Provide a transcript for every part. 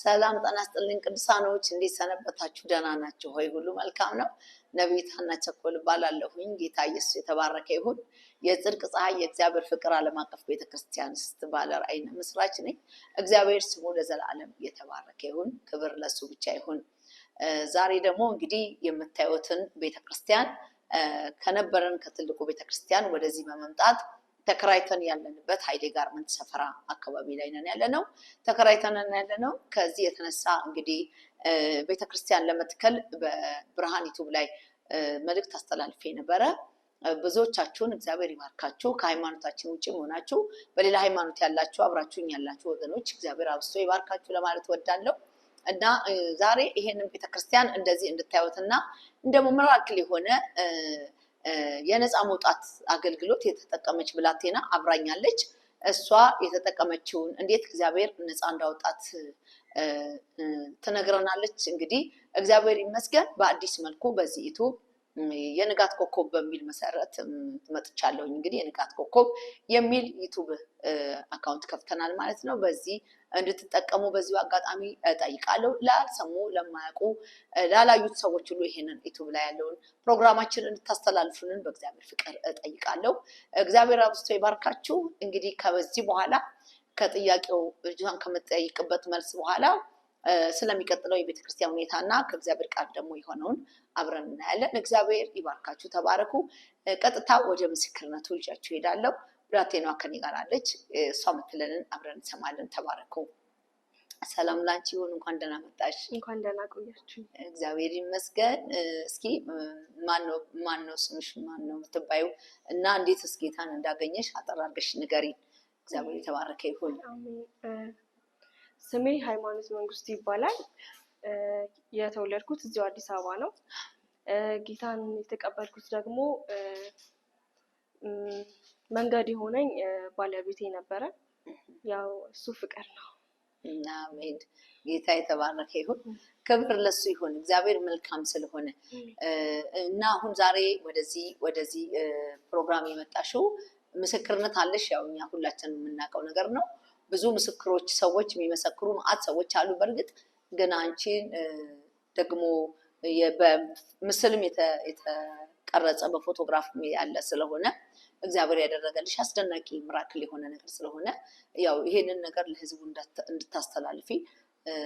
ሰላም ጤና ይስጥልኝ ቅዱሳኖች፣ እንዴት ሰነበታችሁ? ደህና ናችሁ ሆይ? ሁሉ መልካም ነው። ነቢይት ሀና ቸኮል እባላለሁኝ። ጌታ ኢየሱስ የተባረከ ይሁን። የጽድቅ ፀሐይ የእግዚአብሔር ፍቅር ዓለም አቀፍ ቤተክርስቲያን ባለ ራዕይ መስራች ነኝ። እግዚአብሔር ስሙ ለዘላለም የተባረከ ይሁን። ክብር ለሱ ብቻ ይሁን። ዛሬ ደግሞ እንግዲህ የምታዩትን ቤተክርስቲያን ከነበረን ከትልቁ ቤተክርስቲያን ወደዚህ በመምጣት ተከራይተን ያለንበት ኃይሌ ጋርመንት ሰፈራ አካባቢ ላይ ነን ያለነው። ተከራይተን ያለነው ከዚህ የተነሳ እንግዲህ ቤተክርስቲያን ለመትከል በብርሃን ዩቲዩብ ላይ መልእክት አስተላልፌ ነበረ። ብዙዎቻችሁን እግዚአብሔር ይባርካችሁ። ከሃይማኖታችን ውጪ ሆናችሁ በሌላ ሃይማኖት ያላችሁ አብራችሁኝ ያላችሁ ወገኖች እግዚአብሔር አብዝቶ ይባርካችሁ ለማለት ወዳለሁ። እና ዛሬ ይሄንን ቤተክርስቲያን እንደዚህ እንድታዩትና እንደሞ መራክል የሆነ የነፃ መውጣት አገልግሎት የተጠቀመች ብላቴና አብራኛለች። እሷ የተጠቀመችውን እንዴት እግዚአብሔር ነፃ እንዳወጣት ትነግረናለች። እንግዲህ እግዚአብሔር ይመስገን በአዲስ መልኩ በዚህ ዩቲዩብ የንጋት ኮከብ በሚል መሰረት መጥቻለሁኝ። እንግዲህ የንጋት ኮከብ የሚል ዩቲዩብ አካውንት ከፍተናል ማለት ነው። በዚህ እንድትጠቀሙ በዚሁ አጋጣሚ ጠይቃለሁ። ላልሰሙ ለማያውቁ ላላዩት ሰዎች ሁሉ ይሄንን ዩቲዩብ ላይ ያለውን ፕሮግራማችን እንድታስተላልፉልን በእግዚአብሔር ፍቅር ጠይቃለሁ። እግዚአብሔር አብዝቶ ይባርካችሁ። እንግዲህ ከዚህ በኋላ ከጥያቄው ልጅቷን ከመጠይቅበት መልስ በኋላ ስለሚቀጥለው የቤተክርስቲያን ሁኔታና ከእግዚአብሔር ቃል ደግሞ የሆነውን አብረን እናያለን። እግዚአብሔር ይባርካችሁ። ተባረኩ። ቀጥታ ወደ ምስክርነቱ ይዣችሁ ሄዳለሁ። ብላቴናዋ ከኔ ጋር አለች። እሷ የምትለንን አብረን እንሰማለን። ተባረኩ። ሰላም ላንቺ ይሁን። እንኳን ደህና መጣሽ። እንኳን ደህና ቆያችሁ። እግዚአብሔር ይመስገን። እስኪ ማነው ስምሽ? ማነው የምትባዩ? እና እንዴትስ ጌታን እንዳገኘሽ አጠር አድርገሽ ንገሪን። እግዚአብሔር የተባረከ ይሁን። ስሜ ሃይማኖት መንግስቱ ይባላል። የተወለድኩት እዚሁ አዲስ አበባ ነው። ጌታን የተቀበልኩት ደግሞ መንገድ የሆነኝ ባለቤቴ ነበረ። ያው እሱ ፍቅር ነው። አሜን። ጌታ የተባረከ ይሁን። ክብር ለሱ ይሁን። እግዚአብሔር መልካም ስለሆነ እና አሁን ዛሬ ወደዚህ ፕሮግራም የመጣሽው ምስክርነት አለሽ። ያው እኛ ሁላችንም የምናውቀው ነገር ነው። ብዙ ምስክሮች ሰዎች የሚመሰክሩ ማአት ሰዎች አሉ። በእርግጥ ግን አንቺን ደግሞ በምስልም የተቀረጸ በፎቶግራፍ ያለ ስለሆነ እግዚአብሔር ያደረገልሽ አስደናቂ ምራክል የሆነ ነገር ስለሆነ ያው ይሄንን ነገር ለህዝቡ እንድታስተላልፊ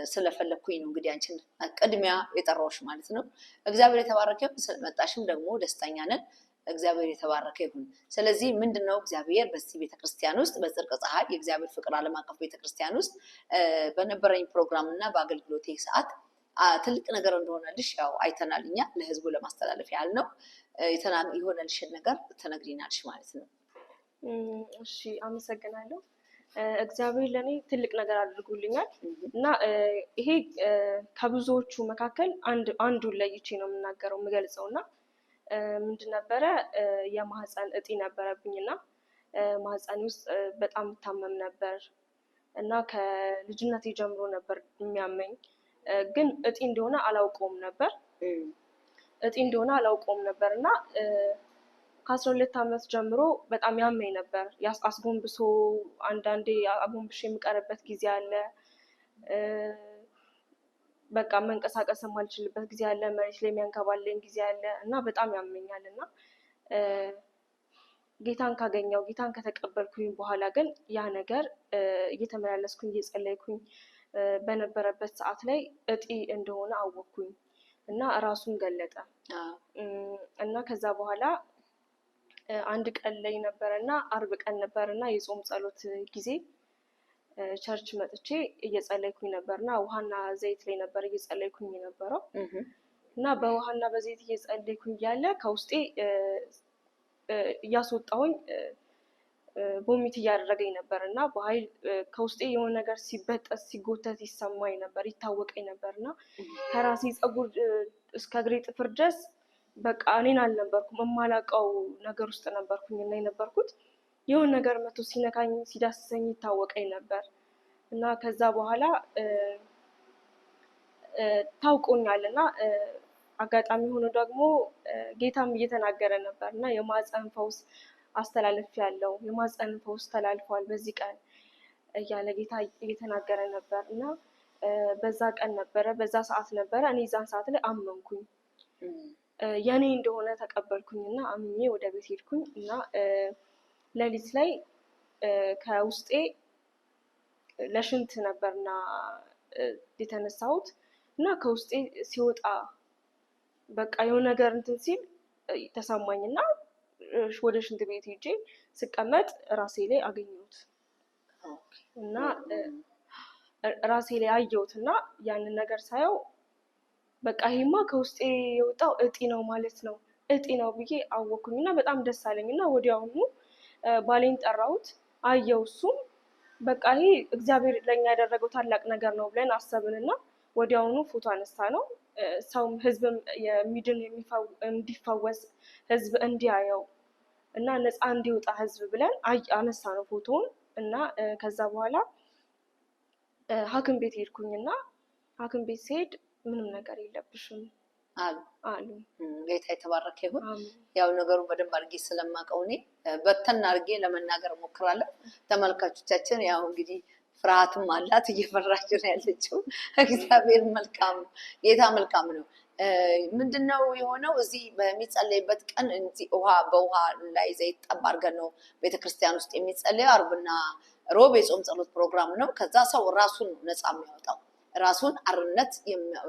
ስለፈለኩኝ ነው እንግዲህ አንቺን ቅድሚያ የጠራሁሽ ማለት ነው። እግዚአብሔር የተባረከ ይሁን። ስለመጣሽም ደግሞ ደስተኛ ነን። እግዚአብሔር የተባረከ ይሁን። ስለዚህ ምንድነው እግዚአብሔር በዚህ ቤተክርስቲያን ውስጥ በጽድቅ ፀሐይ የእግዚአብሔር ፍቅር ዓለም አቀፍ ቤተክርስቲያን ውስጥ በነበረኝ ፕሮግራም እና በአገልግሎቴ ሰዓት ትልቅ ነገር እንደሆነልሽ ያው አይተናል። እኛ ለህዝቡ ለማስተላለፍ ያህል ነው። የሆነልሽን ነገር ትነግሪናልሽ ማለት ነው። እሺ፣ አመሰግናለሁ። እግዚአብሔር ለኔ ትልቅ ነገር አድርጎልኛል እና ይሄ ከብዙዎቹ መካከል አንዱን ለይቼ ነው የምናገረው የምገልጸውና ምንድን ነበረ? የማህፀን እጢ ነበረብኝና ማህፀን ውስጥ በጣም ታመም ነበር እና ከልጅነቴ ጀምሮ ነበር የሚያመኝ። ግን እጢ እንደሆነ አላውቀውም ነበር እና ከ12 ዓመት ጀምሮ በጣም ያመኝ ነበር። አስጎንብሶ አንዳንዴ አጎንብሼ የምቀርበት ጊዜ አለ። በቃ መንቀሳቀስ የማልችልበት ጊዜ አለ። መሬት ላይ የሚያንከባለኝ ጊዜ አለ እና በጣም ያመኛል። እና ጌታን ከተቀበልኩኝ በኋላ ግን ያ ነገር እየተመላለስኩኝ እየጸለይኩኝ በነበረበት ሰዓት ላይ እጢ እንደሆነ አወቅኩኝ እና ራሱን ገለጠ። እና ከዛ በኋላ አንድ ቀን ላይ ነበረና አርብ ቀን ነበርና የጾም ጸሎት ጊዜ ቸርች መጥቼ እየጸለይኩኝ ነበርና ውሃና ዘይት ላይ ነበር እየጸለይኩኝ የነበረው እና በውሃና በዘይት እየጸለይኩኝ ያለ ከውስጤ እያስወጣሁኝ ቮሚት እያደረገኝ ነበር እና በኃይል ከውስጤ የሆነ ነገር ሲበጠስ ሲጎተት ይሰማኝ ነበር፣ ይታወቀኝ ነበርና ከራሴ ፀጉር እስከ እግሬ ጥፍር ድረስ በቃ እኔን አልነበርኩም፣ የማላውቀው ነገር ውስጥ ነበርኩኝ እና የነበርኩት የሆነ ነገር መቶ ሲነካኝ ሲዳስሰኝ ይታወቀኝ ነበር እና ከዛ በኋላ ታውቆኛል እና አጋጣሚ ሆኖ ደግሞ ጌታም እየተናገረ ነበር እና የማህፀን ፈውስ አስተላልፍ ያለው የማህፀን ፈውስ ተላልፏል በዚህ ቀን እያለ ጌታ እየተናገረ ነበር እና በዛ ቀን ነበረ፣ በዛ ሰዓት ነበረ። እኔ ዛን ሰዓት ላይ አመንኩኝ፣ የኔ እንደሆነ ተቀበልኩኝና አምኜ ወደ ቤት ሄድኩኝ እና ሌሊት ላይ ከውስጤ ለሽንት ነበርና የተነሳሁት እና ከውስጤ ሲወጣ በቃ የሆነ ነገር እንትን ሲል ተሰማኝና ወደ ሽንት ቤት ሄጄ ስቀመጥ ራሴ ላይ አገኘሁት እና ራሴ ላይ አየሁት እና ያንን ነገር ሳየው በቃ ይሄማ ከውስጤ የወጣው እጢ ነው ማለት ነው፣ እጢ ነው ብዬ አወኩኝና በጣም ደስ አለኝና ወዲያውኑ ባሌን ጠራሁት። አየው እሱም በቃ ይሄ እግዚአብሔር ለኛ ያደረገው ታላቅ ነገር ነው ብለን አሰብንና ወዲያውኑ ፎቶ አነሳ ነው። ሰውም ህዝብም የሚድን እንዲፈወስ ህዝብ እንዲያየው እና ነፃ እንዲወጣ ህዝብ ብለን አነሳ ነው ፎቶውን እና ከዛ በኋላ ሐኪም ቤት ሄድኩኝና ሐኪም ቤት ሲሄድ ምንም ነገር የለብሽም አሉ። ጌታ የተባረከ ይሁን። ያው ነገሩ በደንብ አድርጌ ስለማውቀው እኔ በተና አድርጌ ለመናገር ሞክራለሁ። ተመልካቾቻችን ያው እንግዲህ ፍርሃትም አላት፣ እየፈራች ነው ያለችው። እግዚአብሔር መልካም ነው፣ ጌታ መልካም ነው። ምንድነው የሆነው? እዚህ በሚጸለይበት ቀን ውሃ በውሃ ላይ ዘይት ጠብ አድርገን ነው ቤተክርስቲያን ውስጥ የሚጸለየው። አርብና ሮብ የጾም ጸሎት ፕሮግራም ነው። ከዛ ሰው ራሱን ነፃ የሚያወጣው ራሱን አርነት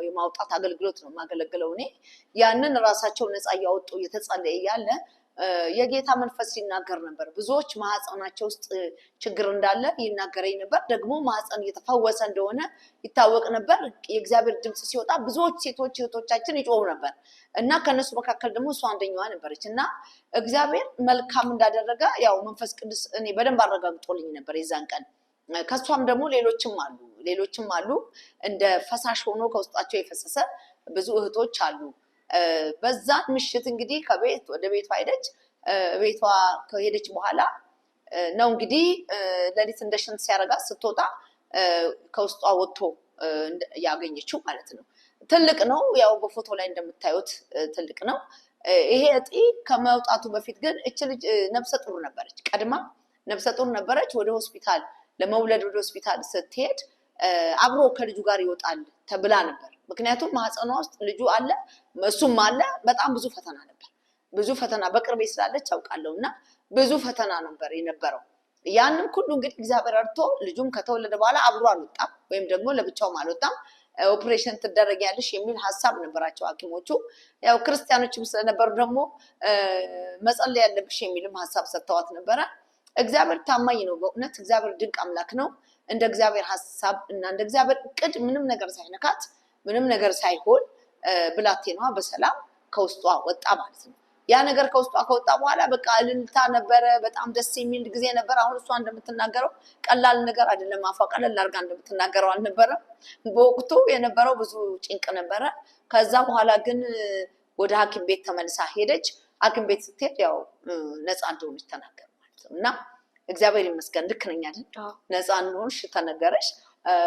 የማውጣት አገልግሎት ነው የማገለግለው እኔ። ያንን ራሳቸው ነፃ እያወጡ እየተጸለየ ያለ የጌታ መንፈስ ይናገር ነበር። ብዙዎች ማህፀናቸው ውስጥ ችግር እንዳለ ይናገረኝ ነበር። ደግሞ ማህፀን እየተፈወሰ እንደሆነ ይታወቅ ነበር። የእግዚአብሔር ድምፅ ሲወጣ ብዙዎች ሴቶች እህቶቻችን ይጮሁ ነበር እና ከነሱ መካከል ደግሞ እሷ አንደኛዋ ነበረች እና እግዚአብሔር መልካም እንዳደረገ ያው መንፈስ ቅዱስ እኔ በደንብ አረጋግጦልኝ ነበር የዛን ቀን። ከሷም ደግሞ ሌሎችም አሉ እንደ ፈሳሽ ሆኖ ከውስጣቸው የፈሰሰ ብዙ እህቶች አሉ። በዛን ምሽት እንግዲህ ከቤት ወደ ቤቷ ሄደች። ቤቷ ከሄደች በኋላ ነው እንግዲህ ሌሊት እንደ ሽንት ሲያረጋት ስትወጣ ከውስጧ ወጥቶ ያገኘችው ማለት ነው። ትልቅ ነው፣ ያው በፎቶ ላይ እንደምታዩት ትልቅ ነው። ይሄ እጢ ከመውጣቱ በፊት ግን እች ልጅ ነፍሰ ጡር ነበረች። ቀድማ ነፍሰ ጡር ነበረች። ወደ ሆስፒታል ለመውለድ ወደ ሆስፒታል ስትሄድ አብሮ ከልጁ ጋር ይወጣል ተብላ ነበር። ምክንያቱም ማህፀኗ ውስጥ ልጁ አለ፣ እሱም አለ። በጣም ብዙ ፈተና ነበር። ብዙ ፈተና በቅርቤ ስላለች አውቃለሁ እና ብዙ ፈተና ነበር የነበረው። ያንን ሁሉ እንግዲህ እግዚአብሔር አድርቶ ልጁም ከተወለደ በኋላ አብሮ አልወጣም፣ ወይም ደግሞ ለብቻውም አልወጣም። ኦፕሬሽን ትደረጊያለሽ የሚል ሀሳብ ነበራቸው ሐኪሞቹ። ያው ክርስቲያኖችም ስለነበሩ ደግሞ መጸለይ ያለብሽ የሚልም ሀሳብ ሰጥተዋት ነበረ። እግዚአብሔር ታማኝ ነው። በእውነት እግዚአብሔር ድንቅ አምላክ ነው። እንደ እግዚአብሔር ሀሳብ እና እንደ እግዚአብሔር እቅድ ምንም ነገር ሳይነካት ምንም ነገር ሳይሆን ብላቴናዋ በሰላም ከውስጧ ወጣ ማለት ነው። ያ ነገር ከውስጧ ከወጣ በኋላ በቃ እልልታ ነበረ። በጣም ደስ የሚል ጊዜ ነበር። አሁን እሷ እንደምትናገረው ቀላል ነገር አይደለም። አፏ ቀለል አድርጋ እንደምትናገረው አልነበረም። በወቅቱ የነበረው ብዙ ጭንቅ ነበረ። ከዛ በኋላ ግን ወደ ሐኪም ቤት ተመልሳ ሄደች። ሐኪም ቤት ስትሄድ ያው ነፃ እንደሆነች ተናገረ ማለት ነው። እና እግዚአብሔር ይመስገን። ልክ ነኝ አይደል? ነፃ እንደሆንሽ ተነገረሽ።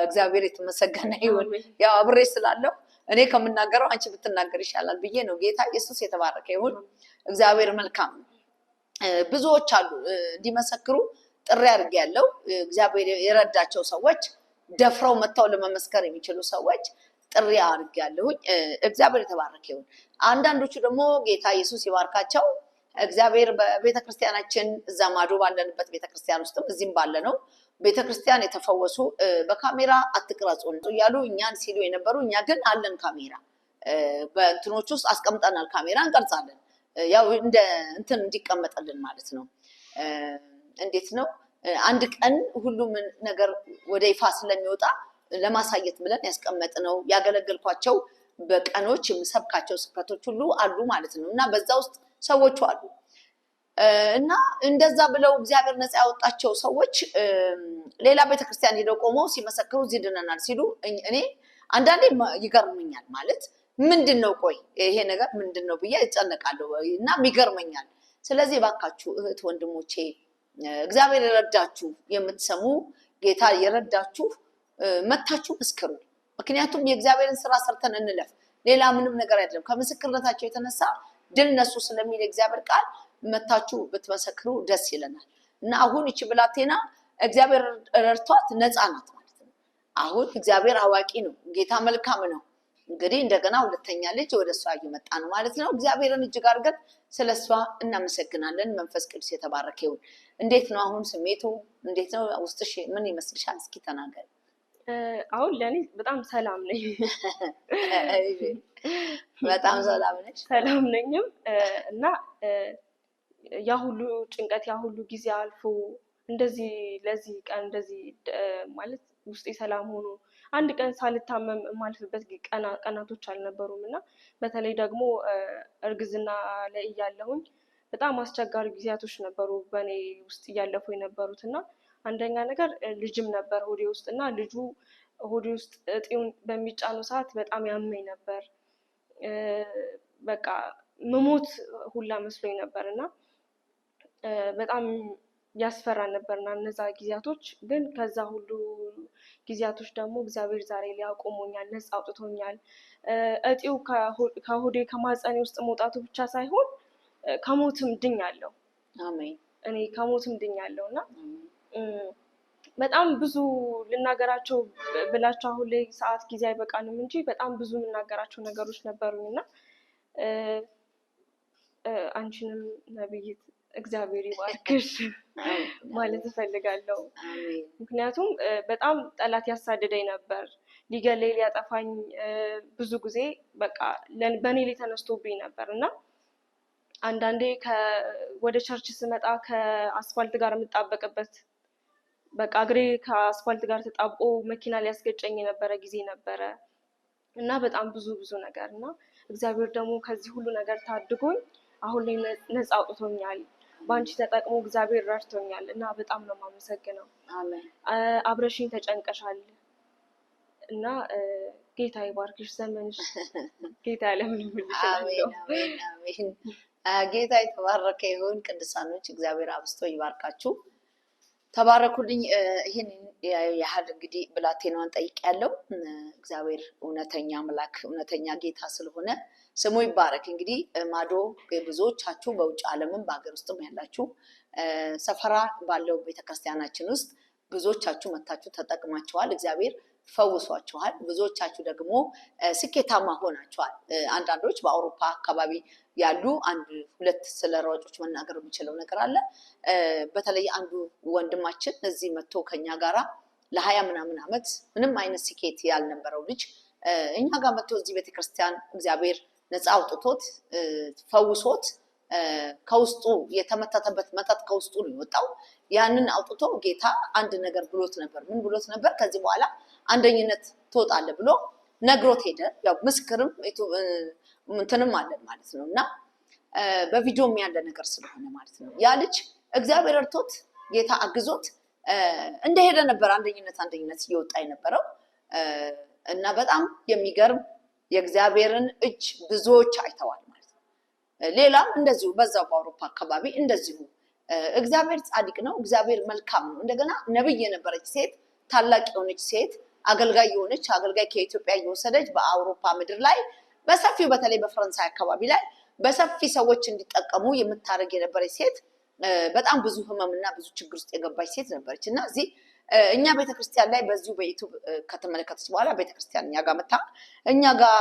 እግዚአብሔር የተመሰገነ ይሁን። ያው አብሬ ስላለው እኔ ከምናገረው አንቺ ብትናገር ይሻላል ብዬ ነው። ጌታ ኢየሱስ የተባረከ ይሁን። እግዚአብሔር መልካም ነው። ብዙዎች አሉ እንዲመሰክሩ ጥሪ አድርጌያለሁ። እግዚአብሔር የረዳቸው ሰዎች ደፍረው መጥተው ለመመስከር የሚችሉ ሰዎች ጥሪ አድርጌያለሁኝ። እግዚአብሔር የተባረከ ይሁን። አንዳንዶቹ ደግሞ ጌታ ኢየሱስ ይባርካቸው። እግዚአብሔር በቤተክርስቲያናችን እዛ ማዶ ባለንበት ቤተክርስቲያን ውስጥም እዚህም ባለ ነው ቤተክርስቲያን የተፈወሱ በካሜራ አትቅረጹን እያሉ እኛን ሲሉ የነበሩ፣ እኛ ግን አለን ካሜራ በእንትኖች ውስጥ አስቀምጠናል። ካሜራ እንቀርጻለን፣ ያው እንደ እንትን እንዲቀመጥልን ማለት ነው። እንዴት ነው አንድ ቀን ሁሉም ነገር ወደ ይፋ ስለሚወጣ ለማሳየት ብለን ያስቀመጥነው ያገለገልኳቸው በቀኖች የምሰብካቸው ስብከቶች ሁሉ አሉ ማለት ነው። እና በዛ ውስጥ ሰዎቹ አሉ እና እንደዛ ብለው እግዚአብሔር ነፃ ያወጣቸው ሰዎች ሌላ ቤተክርስቲያን ሄደው ቆመው ሲመሰክሩ እዚህ ድነናል ሲሉ እኔ አንዳንዴ ይገርመኛል። ማለት ምንድነው ቆይ ይሄ ነገር ምንድነው ብዬ እጨነቃለሁ እና ይገርመኛል። ስለዚህ ባካችሁ እህት ወንድሞቼ እግዚአብሔር የረዳችሁ የምትሰሙ ጌታ የረዳችሁ መታችሁ መስክሩ። ምክንያቱም የእግዚአብሔርን ስራ ሰርተን እንለፍ። ሌላ ምንም ነገር አይደለም። ከምስክርነታቸው የተነሳ ድል ነሱ ስለሚል እግዚአብሔር ቃል መታችሁ ብትመሰክሩ ደስ ይለናል። እና አሁን እቺ ብላቴና እግዚአብሔር ረድቷት ነፃ ናት ማለት ነው። አሁን እግዚአብሔር አዋቂ ነው፣ ጌታ መልካም ነው። እንግዲህ እንደገና ሁለተኛ ልጅ ወደ እሷ እየመጣ ነው ማለት ነው። እግዚአብሔርን እጅግ አድርገን ስለሷ እናመሰግናለን። መንፈስ ቅዱስ የተባረከ ይሁን። እንዴት ነው አሁን ስሜቱ? እንዴት ነው ውስጥሽ? ምን ይመስልሻል? እስኪ ተናገሪ። አሁን ለእኔ በጣም ሰላም ነኝ። በጣም ሰላም ነች። ሰላም ነኝም እና ያ ሁሉ ጭንቀት ያ ሁሉ ጊዜ አልፎ እንደዚህ ለዚህ ቀን እንደዚህ ማለት ውስጤ ሰላም ሆኖ አንድ ቀን ሳልታመም የማልፍበት ቀናቶች አልነበሩም እና በተለይ ደግሞ እርግዝና ላይ እያለሁኝ በጣም አስቸጋሪ ጊዜያቶች ነበሩ በእኔ ውስጥ እያለፉ የነበሩት እና አንደኛ ነገር ልጅም ነበር ሆዴ ውስጥ እና ልጁ ሆዴ ውስጥ እጢውን በሚጫኑ ሰዓት በጣም ያመኝ ነበር። በቃ መሞት ሁላ መስሎኝ ነበር እና በጣም ያስፈራ ነበርና እነዛ ጊዜያቶች። ግን ከዛ ሁሉ ጊዜያቶች ደግሞ እግዚአብሔር ዛሬ ላይ አቆሞኛል፣ ነፃ አውጥቶኛል። እጢው ከሆዴ ከማህፀኔ ውስጥ መውጣቱ ብቻ ሳይሆን ከሞትም ድኛለሁ። አሜን። እኔ ከሞትም ድኛለሁ እና በጣም ብዙ ልናገራቸው ብላቸው አሁን ላይ ሰዓት ጊዜ አይበቃንም እንጂ በጣም ብዙ የምናገራቸው ነገሮች ነበሩኝ እና አንቺንም ነብይት እግዚአብሔር ይባርክሽ ማለት እፈልጋለሁ። ምክንያቱም በጣም ጠላት ያሳደደኝ ነበር፣ ሊገለኝ ሊያጠፋኝ ብዙ ጊዜ በቃ በእኔ ላይ ተነስቶብኝ ነበር እና አንዳንዴ ወደ ቸርች ስመጣ ከአስፋልት ጋር የምጣበቅበት በቃ እግሬ ከአስፋልት ጋር ተጣብቆ መኪና ሊያስገጨኝ የነበረ ጊዜ ነበረ እና በጣም ብዙ ነገር እና እግዚአብሔር ደግሞ ከዚህ ሁሉ ነገር ታድጎኝ አሁን ላይ ነፃ አውጥቶኛል። በአንቺ ተጠቅሞ እግዚአብሔር ረድቶኛል እና በጣም ነው የማመሰግነው። አብረሽኝ ተጨንቀሻል እና ጌታ ይባርክሽ፣ ዘመንሽ ጌታ ያለምልምልሽ። አሜን። ጌታ የተባረከ ይሁን። ቅዱሳኖች እግዚአብሔር አብስቶ ይባርካችሁ። ተባረኩልኝ። ይህን ያህል እንግዲህ ብላቴናዋን ጠይቄያለሁ። እግዚአብሔር እውነተኛ አምላክ እውነተኛ ጌታ ስለሆነ ስሙ ይባረክ። እንግዲህ ማዶ ብዙዎቻችሁ በውጭ ዓለምም በሀገር ውስጥም ያላችሁ ሰፈራ ባለው ቤተክርስቲያናችን ውስጥ ብዙዎቻችሁ መታችሁ ተጠቅማችኋል። እግዚአብሔር ፈውሷችኋል። ብዙዎቻችሁ ደግሞ ስኬታማ ሆናችኋል። አንዳንዶች በአውሮፓ አካባቢ ያሉ አንድ ሁለት ስለ ሯጮች መናገር የሚችለው ነገር አለ። በተለይ አንዱ ወንድማችን እዚህ መጥቶ ከኛ ጋራ ለ20 ምናምን ዓመት ምንም አይነት ስኬት ያልነበረው ልጅ እኛ ጋር መጥቶ እዚህ ቤተክርስቲያን እግዚአብሔር ነፃ አውጥቶት ፈውሶት ከውስጡ የተመተተበት መተት ከውስጡ ነው የወጣው። ያንን አውጥቶ ጌታ አንድ ነገር ብሎት ነበር። ምን ብሎት ነበር? ከዚህ በኋላ አንደኝነት ትወጣለህ ብሎ ነግሮት ሄደ። ያው ምስክርም እንትንም አለን ማለት ነው እና በቪዲዮም ያለ ነገር ስለሆነ ማለት ነው። ያ ልጅ እግዚአብሔር እርቶት ጌታ አግዞት እንደሄደ ነበር አንደኝነት እየወጣ የነበረው እና በጣም የሚገርም የእግዚአብሔርን እጅ ብዙዎች አይተዋል ማለት ነው። ሌላም እንደዚሁ በዛው በአውሮፓ አካባቢ እንደዚሁ እግዚአብሔር ጻድቅ ነው፣ እግዚአብሔር መልካም ነው። እንደገና ነብይ የነበረች ሴት፣ ታላቅ የሆነች ሴት፣ አገልጋይ የሆነች አገልጋይ ከኢትዮጵያ እየወሰደች በአውሮፓ ምድር ላይ በሰፊው በተለይ በፈረንሳይ አካባቢ ላይ በሰፊ ሰዎች እንዲጠቀሙ የምታደርግ የነበረች ሴት፣ በጣም ብዙ ህመምና ብዙ ችግር ውስጥ የገባች ሴት ነበረች እና እዚህ እኛ ቤተክርስቲያን ላይ በዚሁ በዩቱብ ከተመለከተች በኋላ ቤተክርስቲያን እኛ ጋር መታ እኛ ጋር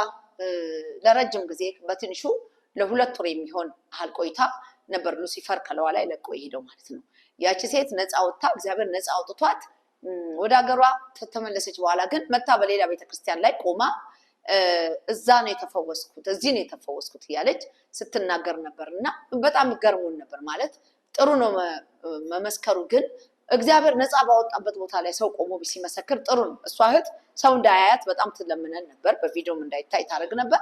ለረጅም ጊዜ በትንሹ ለ2 ወር የሚሆን ያህል ቆይታ ነበር ሉሲፈር ከለዋ ላይ ለቆ የሄደው ማለት ነው። ያቺ ሴት ነፃ ወጥታ እግዚአብሔር ነፃ አውጥቷት ወደ ሀገሯ ተመለሰች። በኋላ ግን መታ በሌላ ቤተክርስቲያን ላይ ቆማ እዛ ነው የተፈወስኩት፣ እዚህ ነው የተፈወስኩት እያለች ስትናገር ነበር እና በጣም ገርሞን ነበር። ማለት ጥሩ ነው መመስከሩ፣ ግን እግዚአብሔር ነፃ ባወጣበት ቦታ ላይ ሰው ቆሞ ሲመሰክር ጥሩ ነው። እሷ እህት ሰው እንዳያያት በጣም ትለምነን ነበር፣ በቪዲዮም እንዳይታይ ታደርግ ነበር።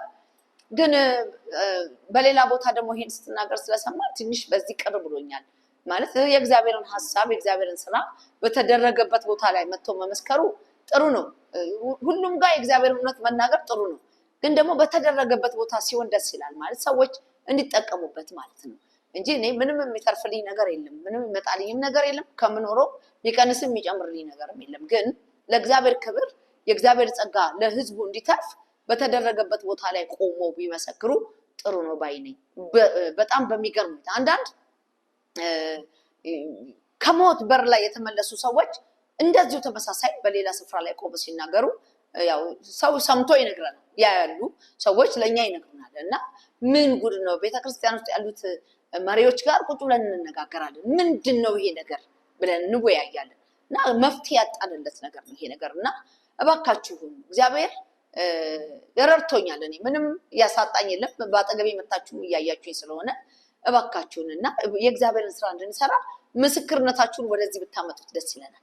ግን በሌላ ቦታ ደግሞ ይሄን ስትናገር ስለሰማ ትንሽ በዚህ ቅር ብሎኛል። ማለት የእግዚአብሔርን ሀሳብ የእግዚአብሔርን ስራ በተደረገበት ቦታ ላይ መጥቶ መመስከሩ ጥሩ ነው። ሁሉም ጋር የእግዚአብሔርን እውነት መናገር ጥሩ ነው። ግን ደግሞ በተደረገበት ቦታ ሲሆን ደስ ይላል። ማለት ሰዎች እንዲጠቀሙበት ማለት ነው እንጂ እኔ ምንም የሚተርፍልኝ ነገር የለም፣ ምንም የሚመጣልኝም ነገር የለም። ከምኖረው ሊቀንስም የሚጨምርልኝ ነገርም የለም። ግን ለእግዚአብሔር ክብር የእግዚአብሔር ጸጋ ለህዝቡ እንዲተርፍ በተደረገበት ቦታ ላይ ቆሞ ቢመሰክሩ ጥሩ ነው ባይ ነኝ። በጣም በሚገርም ሁኔታ አንዳንድ ከሞት በር ላይ የተመለሱ ሰዎች እንደዚሁ ተመሳሳይ በሌላ ስፍራ ላይ ቆመው ሲናገሩ ያው ሰው ሰምቶ ይነግረናል። ያሉ ሰዎች ለኛ ይነግሩናል። እና ምን ጉድ ነው? ቤተክርስቲያን ውስጥ ያሉት መሪዎች ጋር ቁጭ ብለን እንነጋገራለን። ምንድነው ይሄ ነገር ብለን እንወያያለን። እና መፍትሄ ያጣንለት ነገር ነው ይሄ ነገር። እና እባካችሁን እግዚአብሔር ረድቶኛል። እኔ ምንም ያሳጣኝ የለም። ባጠገቤ መጣችሁ እያያችሁኝ ስለሆነ እባካችሁን እና የእግዚአብሔርን ስራ እንድንሰራ ምስክርነታችሁን ወደዚህ ብታመጡት ደስ ይለናል።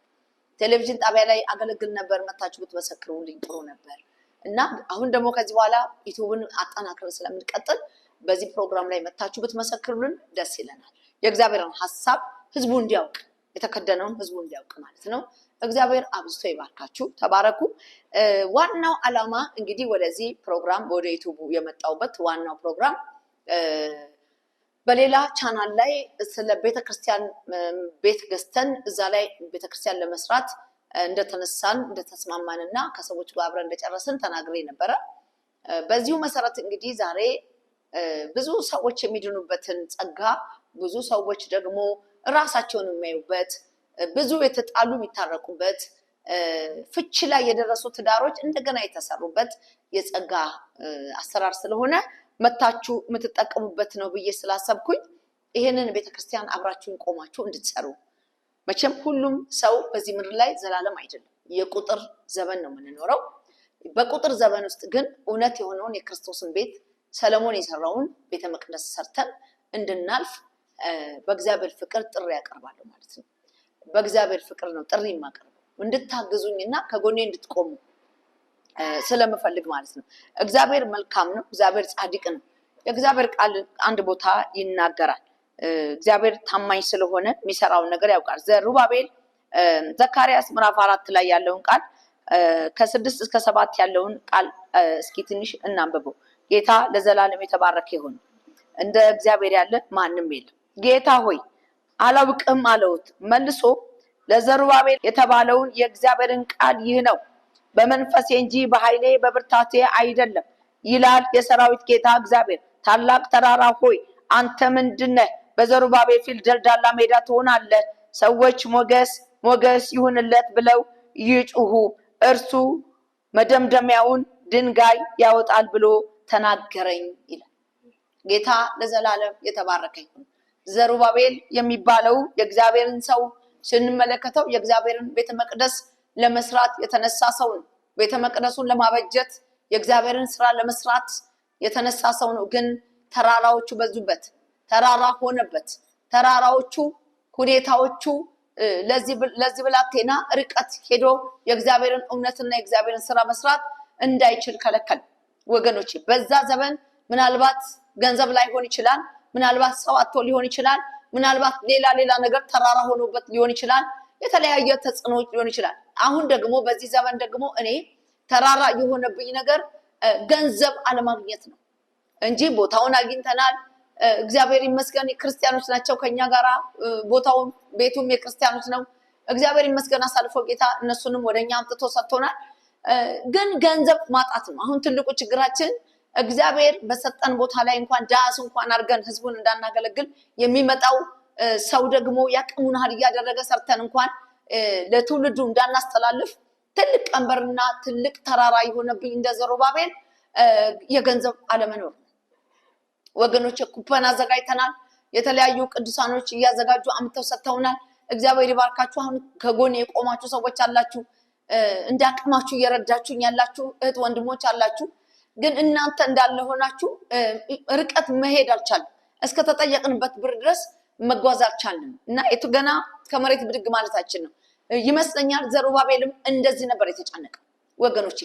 ቴሌቪዥን ጣቢያ ላይ አገለግል ነበር፣ መታችሁ ብትመሰክሩልኝ ጥሩ ነበር። እና አሁን ደግሞ ከዚህ በኋላ ዩቲዩብን አጠናክረን ስለምንቀጥል በዚህ ፕሮግራም ላይ መታችሁ ብትመሰክሩልን ደስ ይለናል። የእግዚአብሔርን ሐሳብ ህዝቡ እንዲያውቅ፣ የተከደነውን ህዝቡ እንዲያውቅ ማለት ነው። እግዚአብሔር አብዝቶ ይባርካችሁ፣ ተባረኩ። ዋናው ዓላማ እንግዲህ ወደዚህ ፕሮግራም ወደ ዩቲዩብ የመጣውበት ዋናው ፕሮግራም በሌላ ቻናል ላይ ስለ ቤተክርስቲያን ቤት ገዝተን እዛ ላይ ቤተክርስቲያን ለመስራት እንደተነሳን እንደተስማማንና ከሰዎች ጋር አብረን እንደጨረስን ተናግሬ ነበረ። በዚሁ መሰረት እንግዲህ ዛሬ ብዙ ሰዎች የሚድኑበትን ጸጋ፣ ብዙ ሰዎች ደግሞ ራሳቸውን የሚያዩበት፣ ብዙ የተጣሉ የሚታረቁበት፣ ፍቺ ላይ የደረሱ ትዳሮች እንደገና የተሰሩበት የጸጋ አሰራር ስለሆነ መታችሁ የምትጠቀሙበት ነው ብዬ ስላሰብኩኝ ይሄንን ቤተክርስቲያን አብራችሁን ቆማችሁ እንድትሰሩ። መቼም ሁሉም ሰው በዚህ ምድር ላይ ዘላለም አይደለም፣ የቁጥር ዘመን ነው የምንኖረው። በቁጥር ዘመን ውስጥ ግን እውነት የሆነውን የክርስቶስን ቤት ሰለሞን የሰራውን ቤተ መቅደስ ሰርተን እንድናልፍ በእግዚአብሔር ፍቅር ጥሪ ያቀርባለሁ ማለት ነው። በእግዚአብሔር ፍቅር ነው ጥሪ የማቀርበው፣ እንድታግዙኝና ከጎኔ እንድትቆሙ ስለምፈልግ ማለት ነው። እግዚአብሔር መልካም ነው። እግዚአብሔር ጻድቅ ነው። የእግዚአብሔር ቃል አንድ ቦታ ይናገራል። እግዚአብሔር ታማኝ ስለሆነ የሚሰራውን ነገር ያውቃል። ዘሩባቤል ዘካርያስ ምዕራፍ 4 ላይ ያለውን ቃል ከ6 እስከ 7 ያለውን ቃል እስኪ ትንሽ እናንብበው። ጌታ ለዘላለም የተባረከ ይሁን። እንደ እግዚአብሔር ያለ ማንም የለም። ጌታ ሆይ አላውቅም አለውት። መልሶ ለዘሩባቤል የተባለውን የእግዚአብሔርን ቃል ይህ ነው፣ በመንፈሴ እንጂ በኃይሌ በብርታቴ አይደለም ይላል የሰራዊት ጌታ እግዚአብሔር። ታላቅ ተራራ ሆይ አንተ ምንድነህ? በዘሩባቤል ፊት ደልዳላ ሜዳ ትሆናለህ። ሰዎች ሞገስ ሞገስ ይሁንለት ብለው ይጩሁ፣ እርሱ መደምደሚያውን ድንጋይ ያወጣል ብሎ ተናገረኝ ይላል። ጌታ ለዘላለም የተባረከ ይሁን። ዘሩባቤል የሚባለው የእግዚአብሔርን ሰው ስንመለከተው የእግዚአብሔርን ቤተ መቅደስ ለመስራት የተነሳ ሰው ነው። ቤተ መቅደሱን ለማበጀት የእግዚአብሔርን ስራ ለመስራት የተነሳ ሰው ነው። ግን ተራራዎቹ በዙበት፣ ተራራ ሆነበት። ተራራዎቹ ሁኔታዎቹ ለዚህ ብላቴና ርቀት ሄዶ የእግዚአብሔርን እውነትና የእግዚአብሔርን ስራ መስራት እንዳይችል ከለከለ። ወገኖች በዛ ዘመን ምናልባት ገንዘብ ላይሆን ይችላል፣ ምናልባት ሰው አጥቶ ሊሆን ይችላል፣ ምናልባት ሌላ ነገር ተራራ ሆኖበት ሊሆን ይችላል፣ የተለያየ ተጽዕኖዎች ሊሆን ይችላል። አሁን ደግሞ በዚህ ዘመን ደግሞ እኔ ተራራ የሆነብኝ ነገር ገንዘብ አለማግኘት ነው እንጂ ቦታውን አግኝተናል። እግዚአብሔር ይመስገን ክርስቲያኖች ናቸው ከኛ ጋራ፣ ቦታውን ቤቱም የክርስቲያኖች ነው። እግዚአብሔር ይመስገን አሳልፎ ጌታ እነሱንም ወደኛ አምጥቶ ሰጥቶናል። ግን ገንዘብ ማጣት ነው አሁን ትልቁ ችግራችን። እግዚአብሔር በሰጠን ቦታ ላይ እንኳን ዳስ እንኳን አድርገን ህዝቡን እንዳናገለግል የሚመጣው ሰው ደግሞ ያቅሙን ሀል እያደረገ ሰርተን እንኳን ለትውልዱ እንዳናስተላልፍ ትልቅ ቀንበርና ትልቅ ተራራ የሆነብኝ እንደ ዘሩባቤል የገንዘብ አለመኖር። ወገኖች ኩፐን አዘጋጅተናል። የተለያዩ ቅዱሳኖች እያዘጋጁ አምጥተው ሰጥተውናል። እግዚአብሔር ይባርካችሁ። አሁን ከጎን የቆማችሁ ሰዎች አላችሁ፣ እንዳቅማችሁ እየረዳችሁኝ ያላችሁ እህት ወንድሞች አላችሁ። ግን እናንተ እንዳለ ሆናችሁ ርቀት መሄድ አልቻልንም። እስከ ተጠየቅንበት ብር ድረስ መጓዝ አልቻልንም እና የቱ ገና ከመሬት ብድግ ማለታችን ነው ይመስለኛል። ዘሩባቤልም እንደዚህ ነበር የተጨነቀው። ወገኖቼ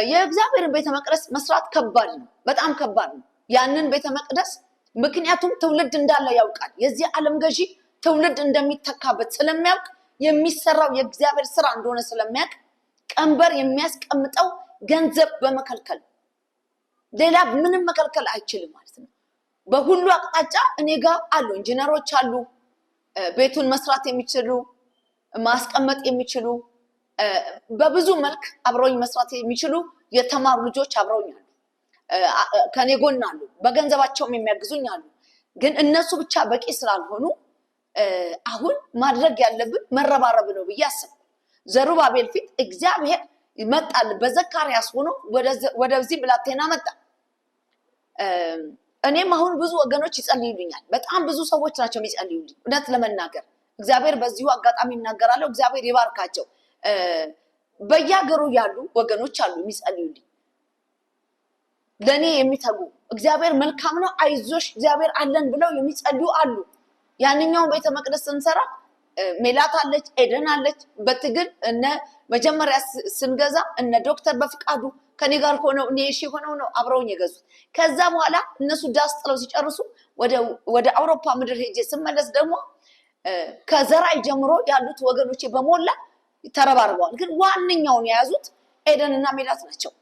የእግዚአብሔርን ቤተ መቅደስ መስራት ከባድ ነው፣ በጣም ከባድ ነው። ያንን ቤተ መቅደስ ምክንያቱም ትውልድ እንዳለ ያውቃል። የዚህ ዓለም ገዢ ትውልድ እንደሚተካበት ስለሚያውቅ የሚሰራው የእግዚአብሔር ስራ እንደሆነ ስለሚያውቅ ቀንበር የሚያስቀምጠው ገንዘብ በመከልከል ሌላ ምንም መከልከል አይችልም ማለት ነው። በሁሉ አቅጣጫ እኔ ጋር አሉ ኢንጂነሮች አሉ፣ ቤቱን መስራት የሚችሉ ማስቀመጥ የሚችሉ በብዙ መልክ አብረውኝ መስራት የሚችሉ የተማሩ ልጆች አብረውኝ አሉ፣ ከኔ ጎን አሉ፣ በገንዘባቸውም የሚያግዙኝ አሉ። ግን እነሱ ብቻ በቂ ስላልሆኑ አሁን ማድረግ ያለብን መረባረብ ነው ብዬ አስብ። ዘሩባቤል ፊት እግዚአብሔር ይመጣል በዘካርያስ ሆኖ ወደዚህ ብላቴና መጣ። እኔም አሁን ብዙ ወገኖች ይጸልዩልኛል። በጣም ብዙ ሰዎች ናቸው የሚጸልዩልኝ እውነት ለመናገር እግዚአብሔር በዚሁ አጋጣሚ እናገራለሁ። እግዚአብሔር ይባርካቸው። በየሀገሩ ያሉ ወገኖች አሉ የሚጸልዩልኝ ለኔ የሚተጉ እግዚአብሔር መልካም ነው አይዞሽ እግዚአብሔር አለን ብለው የሚጸልዩ አሉ። ያንኛውን ቤተ መቅደስ ስንሰራ ሜላት አለች፣ ኤደን አለች። በትግል እነ መጀመሪያ ስንገዛ እነ ዶክተር በፍቃዱ ከኔ ጋር ሆነው እኔ እሺ ሆነው ነው አብረውኝ የገዙት። ከዛ በኋላ እነሱ ዳስ ጥለው ሲጨርሱ ወደ አውሮፓ ምድር ሄጄ ስመለስ ደግሞ ከዘራይ ጀምሮ ያሉት ወገኖቼ በሞላ ተረባርበዋል። ግን ዋነኛውን የያዙት ኤደንና ሜላት ናቸው።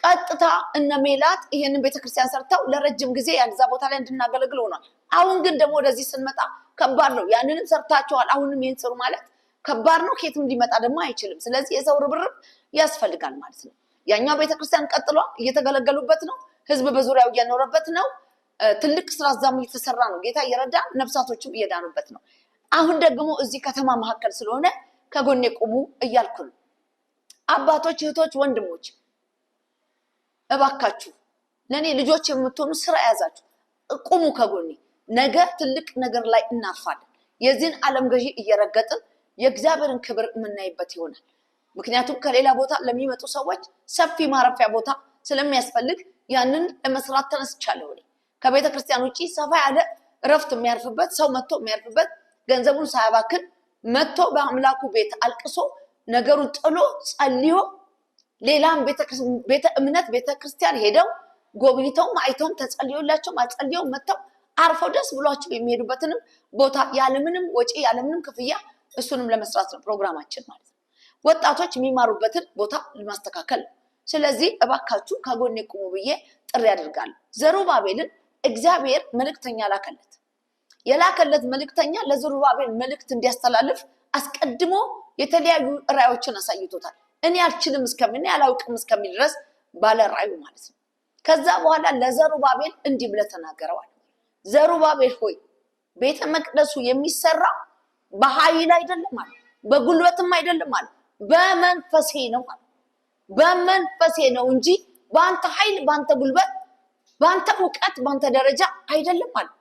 ቀጥታ እነ ሜላት ይሄንን ቤተክርስቲያን ሰርተው ለረጅም ጊዜ ያዛ ቦታ ላይ እንድናገለግል ሆኗል። አሁን ግን ደግሞ ወደዚህ ስንመጣ ከባድ ነው። ያንንም ሰርታቸዋል፣ አሁንም ይሄን ስሩ ማለት ከባድ ነው። ከየትም ሊመጣ ደግሞ አይችልም። ስለዚህ የሰው ርብርብ ያስፈልጋል ማለት ነው። ያኛው ቤተክርስቲያን ቀጥሏል፣ እየተገለገሉበት ነው። ህዝብ በዙሪያው እየኖረበት ነው። ትልቅ ስራ እዛም እየተሰራ ነው። ጌታ እየረዳ ነፍሳቶችም እየዳኑበት ነው። አሁን ደግሞ እዚህ ከተማ መካከል ስለሆነ ከጎኔ ቁሙ እያልኩ ነው። አባቶች፣ እህቶች፣ ወንድሞች እባካችሁ ለኔ ልጆች የምትሆኑ ስራ ያዛችሁ ቁሙ ከጎኔ። ነገ ትልቅ ነገር ላይ እናርፋለን። የዚህን ዓለም ገዢ እየረገጥን የእግዚአብሔርን ክብር የምናይበት ይሆናል። ምክንያቱም ከሌላ ቦታ ለሚመጡ ሰዎች ሰፊ ማረፊያ ቦታ ስለሚያስፈልግ ያንን ለመስራት ተነስቻለሁ። ከቤተ ክርስቲያን ውጪ ሰፋ ያለ እረፍት የሚያርፍበት ሰው መጥቶ የሚያርፍበት ገንዘቡን ሳያባክን መጥቶ በአምላኩ ቤት አልቅሶ ነገሩን ጥሎ ጸልዮ ሌላም ቤተ እምነት ቤተ ክርስቲያን ሄደው ጎብኝተውም አይተውም ተጸልዮላቸው ማጸልየው መጥተው አርፈው ደስ ብሏቸው የሚሄዱበትንም ቦታ ያለምንም ወጪ ያለምንም ክፍያ እሱንም ለመስራት ነው ፕሮግራማችን ማለት ነው። ወጣቶች የሚማሩበትን ቦታ ለማስተካከል ነው። ስለዚህ እባካችሁ ከጎኔ ቁሙ ብዬ ጥሪ አደርጋለሁ። ዘሩባቤልን እግዚአብሔር መልእክተኛ ላከለት። የላከለት መልእክተኛ ለዘሩባቤል መልእክት እንዲያስተላልፍ አስቀድሞ የተለያዩ ራእዮችን አሳይቶታል። እኔ አልችልም እስከሚል እኔ አላውቅም እስከሚል ድረስ ባለ ራእዩ ማለት ነው። ከዛ በኋላ ለዘሩባቤል እንዲህ ብለህ ተናገረዋል። ዘሩባቤል ሆይ ቤተ መቅደሱ የሚሰራ በኃይል አይደለም ማለት በጉልበትም አይደለም ማለት በመንፈሴ ነው ማለት በመንፈሴ ነው እንጂ በአንተ ኃይል በአንተ ጉልበት በአንተ ዕውቀት በአንተ ደረጃ አይደለም ማለት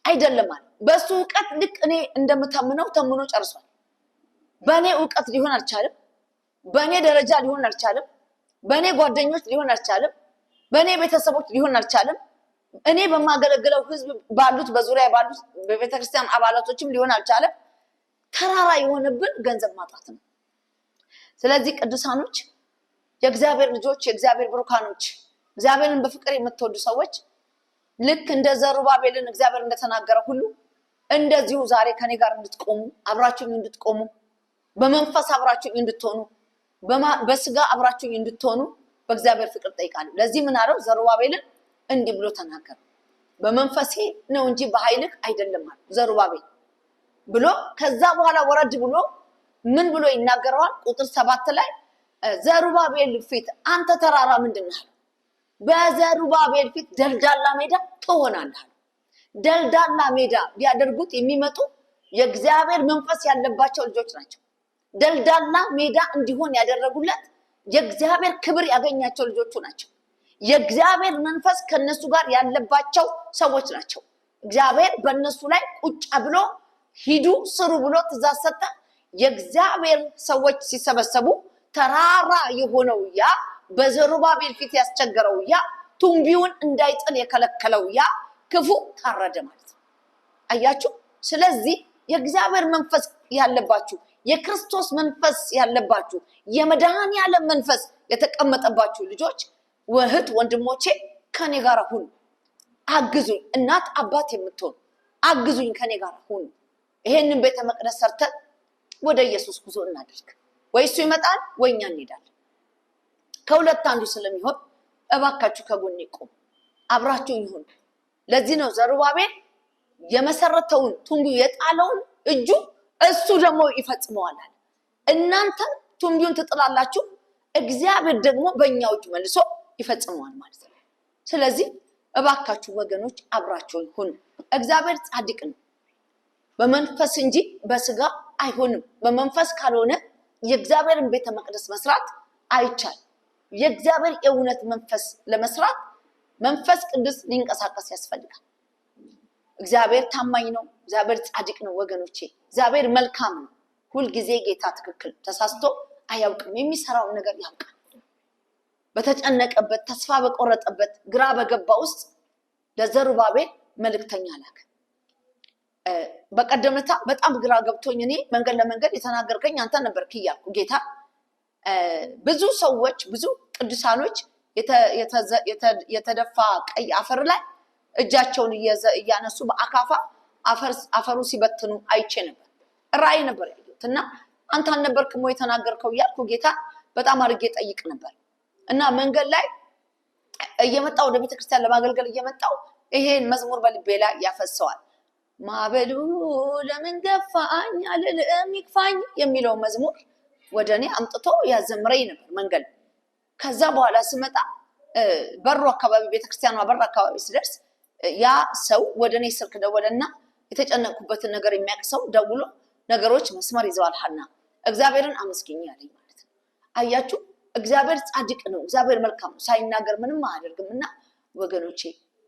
አይደለም ማለት በሱ ዕውቀት ልክ እኔ እንደምታምነው ተምኖ ጨርሷል። በእኔ ዕውቀት ሊሆን አልቻለም። በእኔ ደረጃ ሊሆን አልቻለም። በእኔ ጓደኞች ሊሆን አልቻለም። በእኔ ቤተሰቦች ሊሆን አልቻለም። እኔ በማገለግለው ህዝብ ባሉት በዙሪያ ባሉት በቤተክርስቲያን አባላቶችም ሊሆን አልቻለም። ተራራ የሆነብን ገንዘብ ማጣት ነው። ስለዚህ ቅዱሳኖች፣ የእግዚአብሔር ልጆች፣ የእግዚአብሔር ብሩካኖች፣ እግዚአብሔርን በፍቅር የምትወዱ ሰዎች ልክ እንደ ዘሩባቤልን እግዚአብሔር እንደተናገረ ሁሉ እንደዚሁ ዛሬ ከኔ ጋር እንድትቆሙ አብራችሁኝ እንድትቆሙ በመንፈስ አብራችሁኝ እንድትሆኑ በስጋ አብራችሁኝ እንድትሆኑ በእግዚአብሔር ፍቅር ጠይቃለሁ። ለዚህ ምን አለው? ዘሩባቤልን እንዲህ ብሎ ተናገረ። በመንፈሴ ነው እንጂ በኃይልህ አይደለም ማለት ዘሩባቤል ብሎ ከዛ በኋላ ወረድ ብሎ ምን ብሎ ይናገረዋል? ቁጥር 7 ላይ ዘሩባቤል ፊት አንተ ተራራ ምንድነህ? በዘሩባቤል ፊት ደልዳላ ሜዳ ትሆናለህ። ደልዳላ ሜዳ ቢያደርጉት የሚመጡ የእግዚአብሔር መንፈስ ያለባቸው ልጆች ናቸው። ደልዳላ ሜዳ እንዲሆን ያደረጉለት የእግዚአብሔር ክብር ያገኛቸው ልጆቹ ናቸው። የእግዚአብሔር መንፈስ ከነሱ ጋር ያለባቸው ሰዎች ናቸው። እግዚአብሔር በእነሱ ላይ ቁጭ ብሎ ሂዱ ስሩ ብሎ ትእዛዝ ሰጠ። የእግዚአብሔር ሰዎች ሲሰበሰቡ ተራራ የሆነው ያ በዘሩባቤል ፊት ያስቸገረው ያ ቱንቢውን እንዳይጥል የከለከለው ያ ክፉ ታረደ ማለት ነው። አያችሁ? ስለዚህ የእግዚአብሔር መንፈስ ያለባችሁ የክርስቶስ መንፈስ ያለባችሁ የመድኃኔዓለም መንፈስ የተቀመጠባችሁ ልጆች እህት ወንድሞቼ ከኔ ጋር ሁኑ። አግዙኝ። እናት አባት የምትሆኑ አግዙኝ፣ ከኔ ጋር ሁኑ። ይሄንን ቤተ መቅደስ ሰርተን ወደ ኢየሱስ ጉዞ እናድርግ። ወይ እሱ ይመጣል ወይ እኛ እንሄዳለን። ከሁለት አንዱ ስለሚሆን እባካችሁ ከጎኔ ቁሙ፣ አብራችሁ ይሁን። ለዚህ ነው ዘሩባቤል የመሰረተውን ቱንቢው የጣለውን እጁ እሱ ደግሞ ይፈጽመዋል። እናንተ ቱንቢውን ትጥላላችሁ፣ እግዚአብሔር ደግሞ በእኛው እጅ መልሶ ይፈጽመዋል ማለት ነው። ስለዚህ እባካችሁ ወገኖች አብራችሁ ይሁን። እግዚአብሔር ጻድቅ ነው፣ በመንፈስ እንጂ በስጋ አይሆንም። በመንፈስ ካልሆነ የእግዚአብሔርን ቤተ መቅደስ መስራት አይቻልም። የእግዚአብሔር የእውነት መንፈስ ለመስራት መንፈስ ቅዱስ ሊንቀሳቀስ ያስፈልጋል። እግዚአብሔር ታማኝ ነው። እግዚአብሔር ጻድቅ ነው ወገኖቼ። እግዚአብሔር መልካም ነው። ሁልጊዜ ጌታ ትክክል ተሳስቶ አያውቅም። የሚሰራውን ነገር ያውቃል። በተጨነቀበት ተስፋ በቆረጠበት ግራ በገባ ውስጥ ለዘሩባቤል መልእክተኛ ላከ። በቀደምታ በጣም ግራ ገብቶኝ እኔ መንገድ ለመንገድ የተናገርከኝ አንተ ነበርክ እያልኩ ጌታ ብዙ ሰዎች ብዙ ቅዱሳኖች የተደፋ ቀይ አፈር ላይ እጃቸውን እያነሱ በአካፋ አፈሩ ሲበትኑ አይቼ ነበር። ራእይ ነበር ያየሁት እና አንተ አልነበርክም ወይ የተናገርከው እያልኩ ጌታ በጣም አድርጌ ጠይቅ ነበር። እና መንገድ ላይ እየመጣው ወደ ቤተክርስቲያን ለማገልገል እየመጣው ይሄን መዝሙር በልቤ ላይ ያፈሰዋል። ማዕበሉ ለምን ገፋኝ አልልም ይክፋኝ የሚለው መዝሙር ወደ እኔ አምጥቶ ያዘምረኝ ነበር መንገድ። ከዛ በኋላ ስመጣ በሩ አካባቢ ቤተክርስቲያኗ በር አካባቢ ስደርስ ያ ሰው ወደ እኔ ስልክ ደወለና የተጨነቅኩበትን ነገር የሚያውቅ ሰው ደውሎ ነገሮች መስመር ይዘዋል ሐና እግዚአብሔርን አመስግኝ ያለኝ ማለት ነው። አያችሁ እግዚአብሔር ጻድቅ ነው። እግዚአብሔር መልካም ነው። ሳይናገር ምንም አያደርግምና ወገኖቼ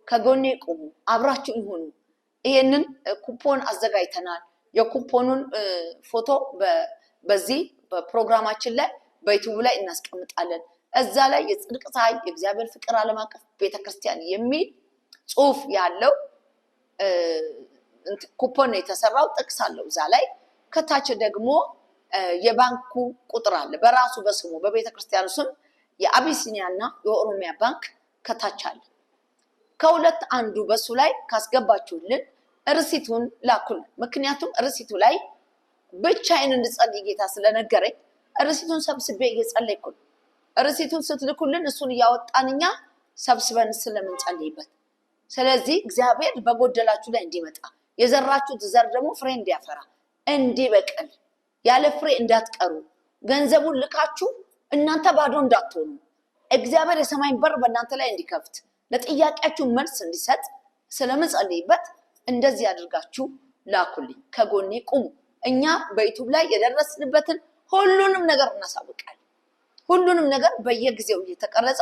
ከጎኔ ቁሙ፣ አብራችሁ ይሁኑ። ይሄንን ኩፖን አዘጋጅተናል። የኩፖኑን ፎቶ በዚህ በፕሮግራማችን ላይ በዩቲዩብ ላይ እናስቀምጣለን። እዛ ላይ የጽድቅ ፀሐይ የእግዚአብሔር ፍቅር ዓለም አቀፍ ቤተክርስቲያን የሚል ጽሑፍ ያለው ኩፖን ነው የተሰራው። ጥቅስ አለው እዛ ላይ። ከታች ደግሞ የባንኩ ቁጥር አለ በራሱ በስሙ በቤተክርስቲያኑ ስም የአቢሲኒያና የኦሮሚያ ባንክ ከታች አለ። ከሁለት አንዱ በሱ ላይ ካስገባችሁልን ርሲቱን ላኩልን። ምክንያቱም ርሲቱ ላይ ብቻዬን እንድጸልይ ጌታ ስለነገረኝ ርሲቱን ሰብስቤ እየጸለይኩ ነው። ርሲቱን ስትልኩልን እሱን እያወጣን እኛ ሰብስበን ስለምንጸልይበት፣ ስለዚህ እግዚአብሔር በጎደላችሁ ላይ እንዲመጣ የዘራችሁት ዘር ደግሞ ፍሬ እንዲያፈራ እንዲበቅል ያለ ፍሬ እንዳትቀሩ ገንዘቡን ልካችሁ እናንተ ባዶ እንዳትሆኑ እግዚአብሔር የሰማይን በር በእናንተ ላይ እንዲከፍት ለጥያቄያችሁ መልስ እንዲሰጥ ስለምጸልይበት እንደዚህ አድርጋችሁ ላኩልኝ። ከጎኔ ቁሙ። እኛ በዩቲዩብ ላይ የደረስንበትን ሁሉንም ነገር እናሳውቃለን። ሁሉንም ነገር በየጊዜው እየተቀረጸ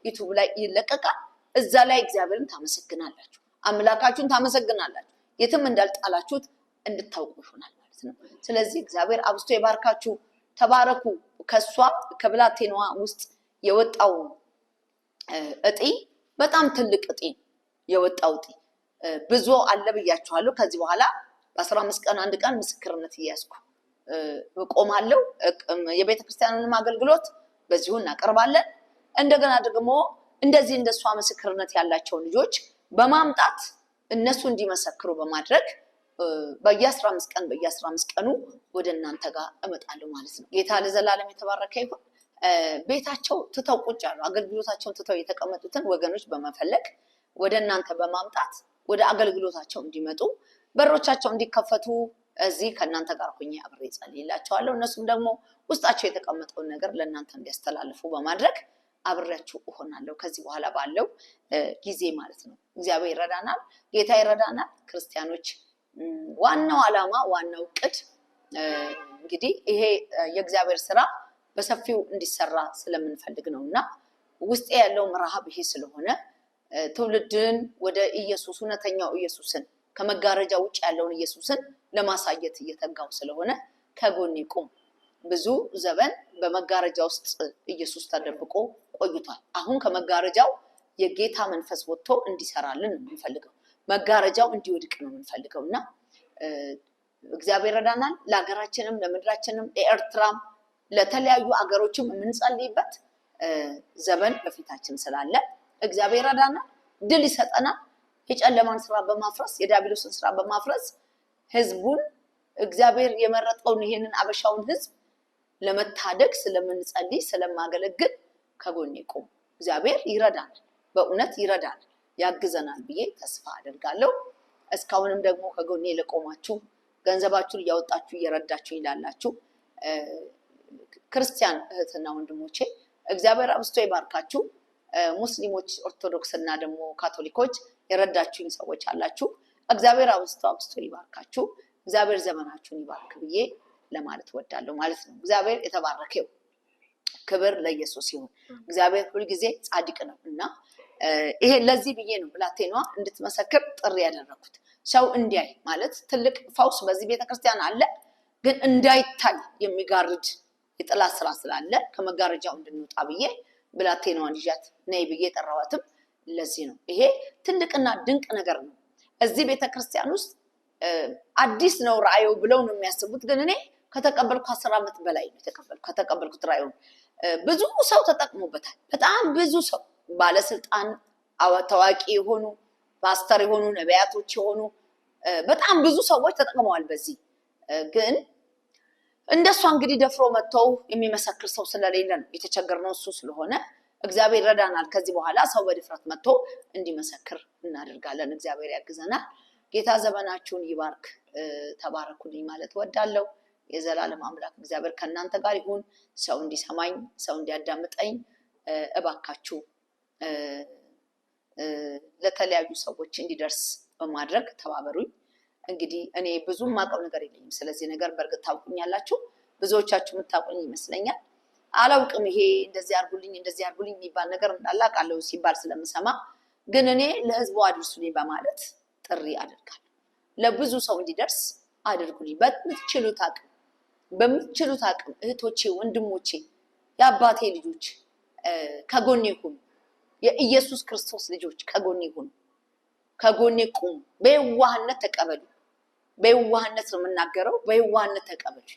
ዩቲዩብ ላይ ይለቀቃል። እዛ ላይ እግዚአብሔርን ታመሰግናላችሁ፣ አምላካችሁን ታመሰግናላችሁ። የትም እንዳልጣላችሁት እንድታውቁ ይሆናል ማለት ነው። ስለዚህ እግዚአብሔር አብስቶ ይባርካችሁ። ተባረኩ። ከሷ ከብላቴናዋ ውስጥ የወጣው እጢ በጣም ትልቅ እጢ የወጣው እጢ ብዙ አለ ብያችኋለሁ። ከዚህ በኋላ በ15 ቀን አንድ ቀን ምስክርነት እያስኩ ቆማለሁ። የቤተክርስቲያኑንም አገልግሎት በዚሁ እናቀርባለን። እንደገና ደግሞ እንደዚህ እንደሷ ምስክርነት ያላቸውን ልጆች በማምጣት እነሱ እንዲመሰክሩ በማድረግ በየ15 ቀኑ ወደ እናንተ ጋር እመጣለሁ ማለት ነው። ጌታ ለዘላለም የተባረከ ይሁን። ቤታቸው ትተው ቁጭ ያሉ አገልግሎታቸውን ትተው የተቀመጡትን ወገኖች በመፈለግ ወደ እናንተ በማምጣት ወደ አገልግሎታቸው እንዲመጡ በሮቻቸው እንዲከፈቱ እዚህ ከእናንተ ጋር ሆኜ አብሬ ጸልይላቸዋለሁ። እነሱም ደግሞ ውስጣቸው የተቀመጠውን ነገር ለእናንተ እንዲያስተላልፉ በማድረግ አብሬያችሁ እሆናለሁ ከዚህ በኋላ ባለው ጊዜ ማለት ነው። እግዚአብሔር ይረዳናል፣ ጌታ ይረዳናል። ክርስቲያኖች ዋናው ዓላማ ዋናው እቅድ እንግዲህ ይሄ የእግዚአብሔር ስራ በሰፊው እንዲሰራ ስለምንፈልግ ነው እና ውስጤ ያለው ረሃብ ይሄ ስለሆነ ትውልድን ወደ ኢየሱስ እውነተኛው ኢየሱስን ከመጋረጃ ውጭ ያለውን ኢየሱስን ለማሳየት እየተጋው ስለሆነ ከጎኔ ቁም። ብዙ ዘመን በመጋረጃ ውስጥ ኢየሱስ ተደብቆ ቆይቷል። አሁን ከመጋረጃው የጌታ መንፈስ ወጥቶ እንዲሰራልን ነው የምንፈልገው። መጋረጃው እንዲወድቅ ነው የምንፈልገው እና እግዚአብሔር ረዳናል። ለሀገራችንም ለምድራችንም ለኤርትራም ለተለያዩ አገሮችም የምንጸልይበት ዘመን በፊታችን ስላለ እግዚአብሔር ረዳናል። ድል ይሰጠናል። የጨለማን ስራ በማፍረስ የዲያብሎስን ስራ በማፍረስ ህዝቡን እግዚአብሔር የመረጠውን ይሄንን አበሻውን ህዝብ ለመታደግ ስለምንጸልይ ስለማገለግል ከጎኔ ቁም። እግዚአብሔር ይረዳናል፣ በእውነት ይረዳናል፣ ያግዘናል ብዬ ተስፋ አደርጋለሁ። እስካሁንም ደግሞ ከጎኔ ለቆማችሁ ገንዘባችሁን እያወጣችሁ እየረዳችሁ ይላላችሁ ክርስቲያን እህትና ወንድሞቼ እግዚአብሔር አብስቶ ይባርካችሁ። ሙስሊሞች፣ ኦርቶዶክስ እና ደግሞ ካቶሊኮች የረዳችሁኝ ሰዎች አላችሁ። እግዚአብሔር አብስቶ ይባርካችሁ። እግዚአብሔር ዘመናችሁን ይባርክ ብዬ ለማለት ወዳለሁ ማለት ነው። እግዚአብሔር የተባረከው ክብር ለኢየሱስ ይሁን። እግዚአብሔር ሁልጊዜ ጻድቅ ነው እና ይሄ ለዚህ ብዬ ነው ብላቴናዋ እንድትመሰክር ጥሪ ያደረኩት። ሰው እንዲያይ ማለት ትልቅ ፈውስ በዚህ ቤተክርስቲያን አለ፣ ግን እንዳይታይ የሚጋርድ የጥላ ስራ ስላለ ከመጋረጃው እንድንወጣ ብዬ ብላቴናዋን ይዣት ነይ ብዬ ጠራዋትም ለዚህ ነው። ይሄ ትልቅና ድንቅ ነገር ነው። እዚህ ቤተክርስቲያን ውስጥ አዲስ ነው ራእዩ ብለው ነው የሚያስቡት፣ ግን እኔ ከተቀበልኩ 10 ዓመት በላይ ነው ከተቀበልኩት ራእዩ። ብዙ ሰው ተጠቅሞበታል። በጣም ብዙ ሰው ባለስልጣን፣ ታዋቂ የሆኑ ፓስተር የሆኑ ነቢያቶች የሆኑ በጣም ብዙ ሰዎች ተጠቅመዋል በዚህ። ግን እንደሷ እንግዲህ ደፍሮ መጥተው የሚመሰክር ሰው ስለሌለ ነው የተቸገርነው። እሱ ስለሆነ እግዚአብሔር ረዳናል። ከዚህ በኋላ ሰው በድፍረት መጥቶ እንዲመሰክር እናደርጋለን። እግዚአብሔር ያግዘናል። ጌታ ዘመናችሁን ይባርክ። ተባረኩልኝ ማለት ወዳለው። የዘላለም አምላክ እግዚአብሔር ከእናንተ ጋር ይሁን። ሰው እንዲሰማኝ፣ ሰው እንዲያዳምጠኝ እባካችሁ ለተለያዩ ሰዎች እንዲደርስ በማድረግ ተባበሩኝ። እንግዲህ እኔ ብዙም ማውቀው ነገር የለኝም ስለዚህ ነገር። በእርግጥ ታውቁኛላችሁ፣ ብዙዎቻችሁ የምታውቁኝ ይመስለኛል። አላውቅም ይሄ እንደዚህ አድርጉልኝ የሚባል ነገር እንዳላቃለው ሲባል ስለምሰማ፣ ግን እኔ ለህዝቡ አድርሱልኝ በማለት ጥሪ አደርጋለሁ። ለብዙ ሰው እንዲደርስ አድርጉልኝ። በምትችሉት አቅም እህቶቼ፣ ወንድሞቼ፣ የአባቴ ልጆች ከጎኔ ሁኑ። የኢየሱስ ክርስቶስ ልጆች ከጎኔ ሁኑ፣ ከጎኔ ቁሙ። በየዋህነት ተቀበሉ። በየዋህነት ነው የምናገረው። በየዋህነት ተቀበሉ፣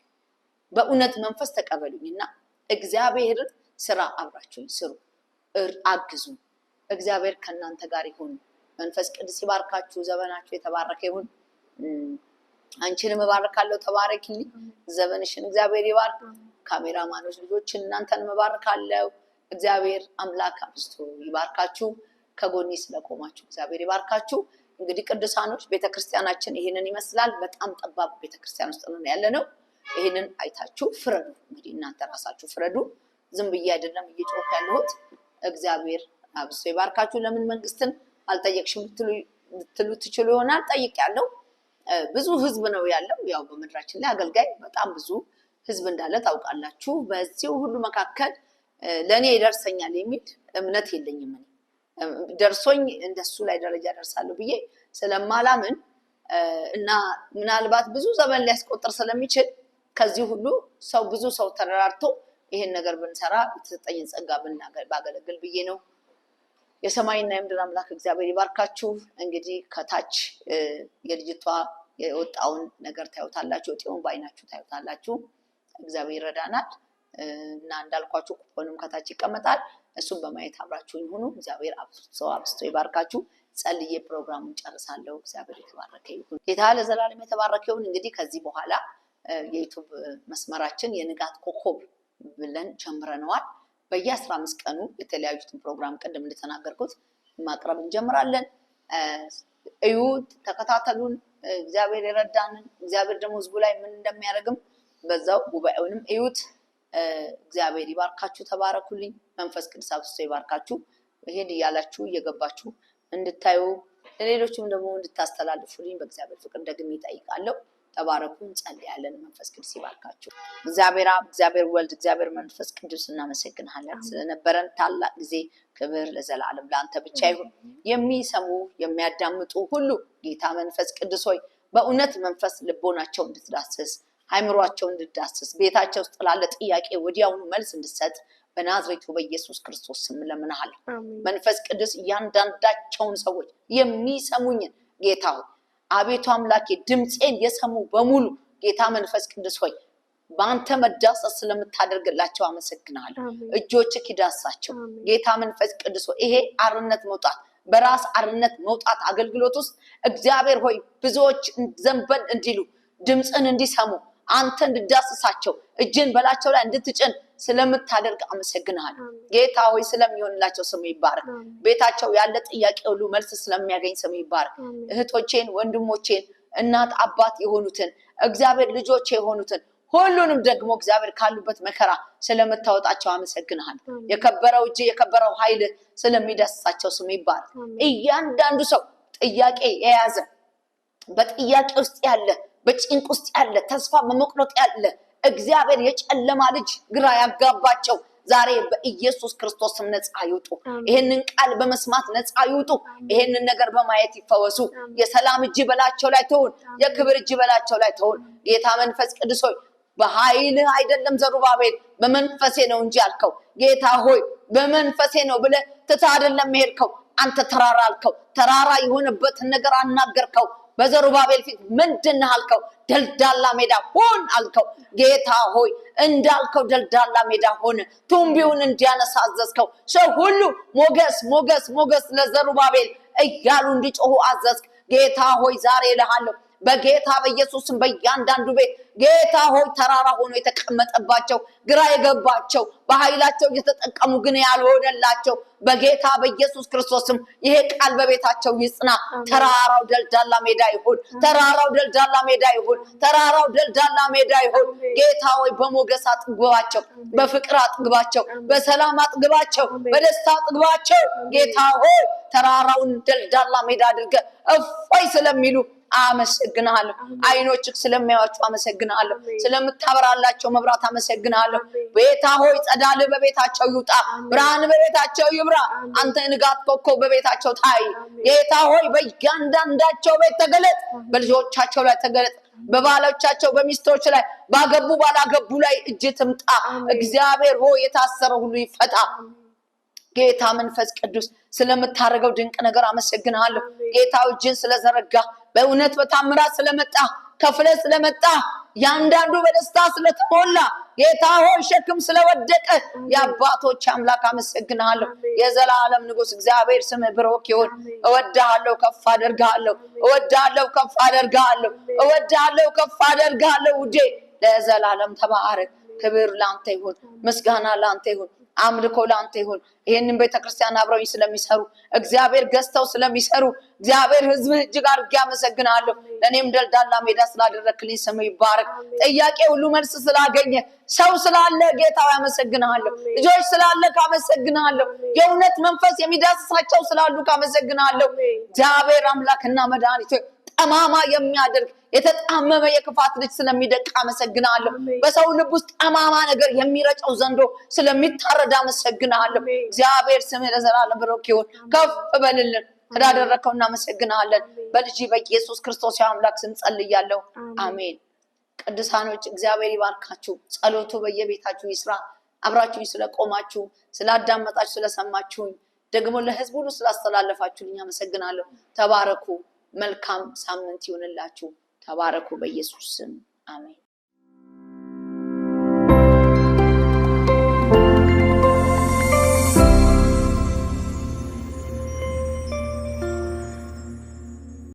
በእውነት መንፈስ ተቀበሉኝና እግዚአብሔርን ስራ አብራችሁኝ ስሩ፣ አግዙ። እግዚአብሔር ከእናንተ ጋር ይሁን። መንፈስ ቅዱስ ይባርካችሁ። ዘመናችሁ የተባረከ ይሁን። አንቺንም እባርካለሁ። ተባረኪልኝ። ዘመንሽን እግዚአብሔር ይባርክ። ካሜራማኖች ልጆችን እናንተንም እባርካለሁ። እግዚአብሔር አምላክ አብዝቶ ይባርካችሁ። ከጎኔ ስለቆማችሁ እግዚአብሔር ይባርካችሁ። እንግዲህ ቅዱሳኖች ቤተክርስቲያናችን ይሄንን ይመስላል። በጣም ጠባብ ቤተክርስቲያን ውስጥ ነው ያለነው። ይሄንን አይታችሁ ፍረዱ። እንግዲህ እናንተ ራሳችሁ ፍረዱ። ዝም ብዬ አይደለም እየጮህ ያለሁት። እግዚአብሔር አብዝቶ ይባርካችሁ። ለምን መንግስትን አልጠየቅሽም ልትሉ ትችሉ ይሆናል። ጠይቄያለሁ። ብዙ ህዝብ ነው ያለው። ያው በምድራችን ላይ አገልጋይ በጣም ብዙ ህዝብ እንዳለ ታውቃላችሁ። በዚህ ሁሉ መካከል ለኔ ይደርሰኛል የሚል እምነት የለኝም። ደርሶኝ እንደሱ ላይ ደረጃ ደርሳለሁ ብዬ ስለማላምን እና ምናልባት ብዙ ዘመን ሊያስቆጥር ስለሚችል ከዚህ ሁሉ ሰው ብዙ ሰው ተራርቶ ይሄን ነገር ብንሰራ የተሰጠኝን ጸጋ ባገለግል ብዬ ነው። የሰማይና የምድር አምላክ እግዚአብሔር ይባርካችሁ። እንግዲህ ከታች የልጅቷ የወጣውን ነገር ታዩታላችሁ። እጤውን በአይናችሁ ታዩታላችሁ። እግዚአብሔር ይረዳናል እና እንዳልኳችሁ ኩፖንም ከታች ይቀመጣል። እሱን በማየት አብራችሁ ይሁኑ። እግዚአብሔር አብዝቶ ይባርካችሁ። ጸልዬ ፕሮግራሙን ጨርሳለሁ። እግዚአብሔር የተባረከ ይሁን። ጌታ ለዘላለም የተባረከ ይሁን። እንግዲህ ከዚህ በኋላ የዩቲዩብ መስመራችን የንጋት ኮከብ ብለን ጀምረነዋል። በየ15 ቀኑ የተለያዩትን ፕሮግራም ቅድም እንደተናገርኩት ማቅረብ እንጀምራለን። እዩት፣ ተከታተሉን። እግዚአብሔር ይረዳንን። እግዚአብሔር ደግሞ ህዝቡ ላይ ምን እንደሚያደርግም በዛው ጉባኤውንም እዩት። እግዚአብሔር ይባርካችሁ። ተባረኩልኝ። መንፈስ ቅዱስ አብዝቶ ይባርካችሁ። ይሄን እያላችሁ እየገባችሁ እንድታዩ ለሌሎችም ደግሞ እንድታስተላልፉልኝ በእግዚአብሔር ፍቅር ደግሜ እጠይቃለሁ። ተባረኩ። እንጸልያለን። መንፈስ ቅዱስ ይባርካችሁ። እግዚአብሔር አብ፣ እግዚአብሔር ወልድ፣ እግዚአብሔር መንፈስ ቅዱስ እናመሰግናለን ስለነበረን ታላቅ ጊዜ። ክብር ለዘላለም ለአንተ ብቻ ይሁን። የሚሰሙ የሚያዳምጡ ሁሉ ጌታ መንፈስ ቅዱስ ሆይ በእውነት መንፈስ ልቦናቸው እንድትዳስስ፣ አይምሯቸው እንድትዳስስ፣ ቤታቸው ውስጥ ላለ ጥያቄ ወዲያውኑ መልስ እንድትሰጥ በናዝሬቱ በኢየሱስ ክርስቶስ ስም ለምንሃለሁ። መንፈስ ቅዱስ እያንዳንዳቸውን ሰዎች የሚሰሙኝን ጌታ ሆይ አቤቱ አምላኬ ድምፄን የሰሙ በሙሉ ጌታ መንፈስ ቅዱስ ሆይ በአንተ መዳሰስ ስለምታደርግላቸው አመሰግናለሁ። እጆችህ ይዳሳቸው ጌታ መንፈስ ቅዱስ ሆይ። ይሄ አርነት መውጣት በራስ አርነት መውጣት አገልግሎት ውስጥ እግዚአብሔር ሆይ ብዙዎች ዘንበል እንዲሉ ድምፅን እንዲሰሙ አንተ እንድዳስሳቸው እጅን በላቸው ላይ እንድትጭን ስለምታደርግ አመሰግናለሁ። ጌታ ሆይ ስለሚሆንላቸው ስሙ ይባረክ። ቤታቸው ያለ ጥያቄ ሁሉ መልስ ስለሚያገኝ ስሙ ይባረክ። እህቶቼን፣ ወንድሞቼን፣ እናት አባት የሆኑትን እግዚአብሔር ልጆቼ የሆኑትን ሁሉንም ደግሞ እግዚአብሔር ካሉበት መከራ ስለምታወጣቸው አመሰግናለሁ። የከበረው እጅ የከበረው ኃይል ስለሚዳስሳቸው ስሙ ይባረክ። እያንዳንዱ ሰው ጥያቄ የያዘ በጥያቄ ውስጥ ያለ በጭንቅ ውስጥ ያለ ተስፋ በመቁረጥ ያለ እግዚአብሔር የጨለማ ልጅ ግራ ያጋባቸው ዛሬ በኢየሱስ ክርስቶስ ስም ነፃ ይውጡ። ይሄንን ቃል በመስማት ነፃ ይውጡ። ይሄንን ነገር በማየት ይፈወሱ። የሰላም እጅ በላቸው ላይ ትሁን። የክብር እጅ በላቸው ላይ ትሁን። ጌታ መንፈስ ቅዱስ ሆይ በኃይል አይደለም ዘሩባቤል በመንፈሴ ነው እንጂ አልከው። ጌታ ሆይ በመንፈሴ ነው ብለህ ትተህ አይደለም ሄድከው። አንተ ተራራ አልከው። ተራራ የሆነበትን ነገር አናገርከው። በዘሩባቤል ፊት ምንድን አልከው? ደልዳላ ሜዳ ሆን አልከው። ጌታ ሆይ እንዳልከው ደልዳላ ሜዳ ሆነ። ቱምቢውን እንዲያነሳ አዘዝከው። ሰው ሁሉ ሞገስ ሞገስ ሞገስ ለዘሩባቤል እያሉ እንዲጮሁ አዘዝክ። ጌታ ሆይ ዛሬ እልሃለሁ በጌታ በኢየሱስም በእያንዳንዱ ቤት ጌታ ሆይ ተራራ ሆኖ የተቀመጠባቸው ግራ የገባቸው በኃይላቸው እየተጠቀሙ ግን ያልሆነላቸው በጌታ በኢየሱስ ክርስቶስም ይሄ ቃል በቤታቸው ይጽና። ተራራው ደልዳላ ሜዳ ይሁን። ተራራው ደልዳላ ሜዳ ይሁን። ተራራው ደልዳላ ሜዳ ይሁን። ጌታ ሆይ በሞገስ አጥግባቸው፣ በፍቅር አጥግባቸው፣ በሰላም አጥግባቸው፣ በደስታ አጥግባቸው። ጌታ ሆይ ተራራውን ደልዳላ ሜዳ አድርገህ እፎይ ስለሚሉ አመሰግናለሁ። አይኖችህ ስለሚያዩአቸው አመሰግናለሁ። ስለምታበራላቸው መብራት አመሰግናለሁ። ጌታ ሆይ ጸዳል በቤታቸው ይውጣ፣ ብርሃን በቤታቸው ይብራ። አንተ ንጋት ኮከብ በቤታቸው ታይ። ጌታ ሆይ በእያንዳንዳቸው ቤት ተገለጥ፣ በልጆቻቸው ላይ ተገለጥ፣ በባሎቻቸው በሚስቶች ላይ ባገቡ ባላገቡ ላይ እጅ ትምጣ። እግዚአብሔር ሆይ የታሰረ ሁሉ ይፈታ። ጌታ መንፈስ ቅዱስ ስለምታደርገው ድንቅ ነገር አመሰግናለሁ። ጌታ እጅን ስለዘረጋ በእውነት በታምራት ስለመጣ ከፍለ ስለመጣ ያንዳንዱ በደስታ ስለተሞላ ጌታ ሆይ ሸክም ስለወደቀ የአባቶች አምላክ አመሰግናለሁ። የዘላለም ንጉስ እግዚአብሔር ስም ብሩክ ይሁን። እወድሃለሁ፣ ከፍ አደርጋለሁ። እወድሃለሁ፣ ከፍ አደርጋለሁ። እወድሃለሁ፣ ከፍ አደርጋለሁ። ውዴ ለዘላለም ተባረክ። ክብር ላንተ ይሁን፣ ምስጋና ላንተ ይሁን፣ አምልኮ ላንተ ይሁን። ይሄንን ቤተክርስቲያን አብረውኝ ስለሚሰሩ እግዚአብሔር ገዝተው ስለሚሰሩ እግዚአብሔር ህዝብ እጅግ አድርጌ አመሰግናለሁ። ለኔም ደልዳላ ሜዳ ስላደረክልኝ ስም ይባረክ። ጥያቄ ሁሉ መልስ ስላገኘ ሰው ስላለ ጌታው ያመሰግናለሁ። ልጆች ስላለ ካመሰግናለሁ። የእውነት መንፈስ የሚዳስሳቸው ስላሉ ካመሰግናለሁ። እግዚአብሔር አምላክና መድኃኒት ጠማማ የሚያደርግ የተጣመመ የክፋት ልጅ ስለሚደቅ አመሰግናለሁ። በሰው ልብ ውስጥ ጠማማ ነገር የሚረጨው ዘንዶ ስለሚታረድ አመሰግናለሁ። እግዚአብሔር ስምህ ለዘላለም ብሩክ ይሁን። ከፍ በልልን። ስላደረከው እናመሰግናለን። በልጅ በኢየሱስ ክርስቶስ የአምላክ ስም ጸልያለሁ፣ አሜን። ቅዱሳኖች እግዚአብሔር ይባርካችሁ። ጸሎቱ በየቤታችሁ ይስራ። አብራችሁኝ ስለቆማችሁ፣ ስላዳመጣችሁ፣ ስለሰማችሁኝ ደግሞ ለህዝብ ሁሉ ስላስተላለፋችሁልኝ አመሰግናለሁ። ተባረኩ። መልካም ሳምንት ይሁንላችሁ። ተባረኩ። በኢየሱስ ስም አሜን።